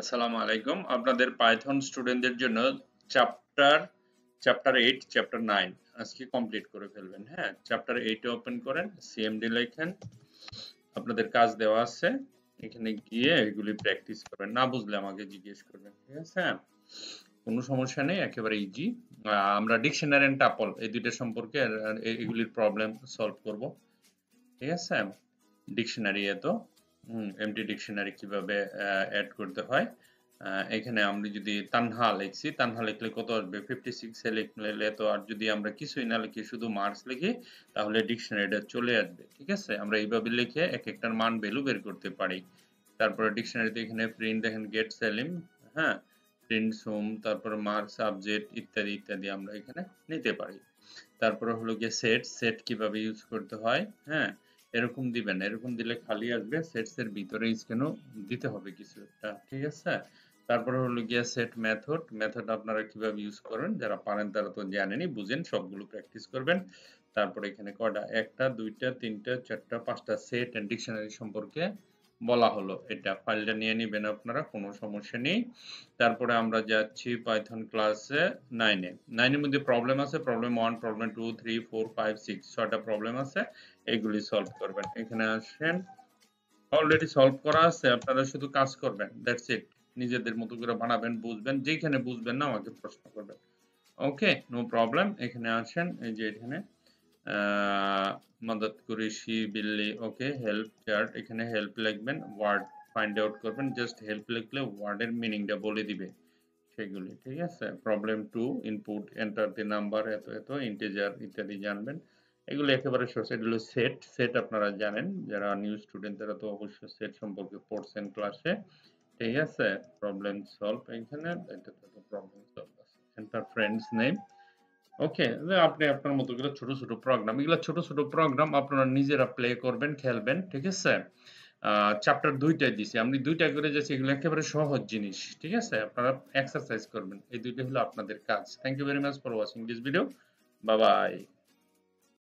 আসসালামু আলাইকুম। আপনাদের পাইথন স্টুডেন্টদের জন্য চ্যাপ্টার চ্যাপ্টার 8 চ্যাপ্টার 9 আজকে কমপ্লিট করে ফেলবেন। হ্যাঁ, চ্যাপ্টার 8 ওপেন করেন, সিএমডি লেখেন। আপনাদের কাজ দেওয়া আছে, এখানে গিয়ে এগুলি প্র্যাকটিস করবেন। না বুঝলে আমাকে জিজ্ঞেস করবেন, ঠিক আছে? কোনো সমস্যা নেই, একেবারে ইজি। আমরা ডিকশনারি এন্ড টাপল এই দুইটা সম্পর্কে এগুলির প্রবলেম সলভ করব, ঠিক আছে? ডিকশনারি তো এমটি ডিকশনারি কিভাবে অ্যাড করতে হয়। এখানে আমরা যদি তানহা লিখছি, তানহা লিখলে কত আসবে? 56 এ লিখলে তো, আর যদি আমরা কিছুই না লিখি শুধু মার্কস লিখি তাহলে ডিকশনারিটা চলে আসবে, ঠিক আছে? আমরা এইভাবে লিখে এক একটার মান ভ্যালু বের করতে পারি। তারপরে ডিকশনারিতে এখানে প্রিন্ট দেখেন গেট সেলিম, হ্যাঁ, প্রিন্ট সুম, তারপরে মার্ক সাবজেক্ট ইত্যাদি ইত্যাদি আমরা এখানে নিতে পারি। তারপরে হলো গিয়ে সেট, সেট কিভাবে ইউজ করতে হয়, হ্যাঁ, এরকম দিবেন। এরকম দিলে খালি আসবে, সেটস এর ভিতরে স্ক্যানও দিতে হবে কিছু একটা, ঠিক আছে? তারপরে হলো গিয়ে সেট মেথড, মেথড আপনারা কিভাবে ইউজ করেন যারা পারেন তারা তো জানেনই, বুঝেন, সবগুলো প্র্যাকটিস করবেন। তারপরে এখানে কয়টা, একটা দুইটা তিনটা চারটা পাঁচটা সেট এন্ড ডিকশনারি সম্পর্কে বলা হলো। এটা ফাইলটা নিয়ে নেবেন আপনারা, কোনো সমস্যা নেই। তারপরে আমরা যাচ্ছি পাইথন ক্লাসে 9 এ। 9 এর মধ্যে প্রবলেম আছে, প্রবলেম 1, প্রবলেম 2, 3, 4, 5, 6 ছয়টা প্রবলেম আছে, এগুলি সলভ করবেন। এখানে আসেন, অলরেডি সলভ করা আছে, আপনারা শুধু কাজ করবেন, দ্যাটস ইট। নিজেদের মতো করে বানাবেন, বুঝবেন, যেখানে বুঝবেন না আমাকে প্রশ্ন করবেন। ওকে, নো প্রবলেম। এখানে আসেন, এই যে এখানে মদত কুরেশি বিল্লি, ওকে, হেল্প চার্ট, এখানে হেল্প লিখবেন, ওয়ার্ড ফাইন্ড আউট করবেন, জাস্ট হেল্প লিখলে ওয়ার্ডের মিনিংটা বলে দিবে সেগুলি, ঠিক আছে? Problem 2, input enter the number এত এত ইন্টিজার ইত্যাদি জানবেন। এগুলো একেবারে সহজ। এগুলো সেট, সেট আপনারা জানেন, যারা নিউ স্টুডেন্ট তারা তো অবশ্যই সেট সম্পর্কে পড়ছেন ক্লাসে, ঠিক আছে? প্রবলেম সলভ, এখানে এটা তো প্রবলেম সলভ আছে। এন্টার ফ্রেন্ডস নেম, ওকে। আপনি আপনার মতো করে ছোট ছোট প্রোগ্রাম, এগুলো ছোট ছোট প্রোগ্রাম আপনারা নিজেরা প্লে করবেন, খেলবেন, ঠিক আছে? চ্যাপ্টার 2টাই দিছি, আমি 2টা করে যাচ্ছি, এগুলো একেবারে সহজ জিনিস, ঠিক আছে? আপনারা এক্সারসাইজ করবেন, এই 2টা হলো আপনাদের কাজ। Thank you very much for watching this video. Bye by.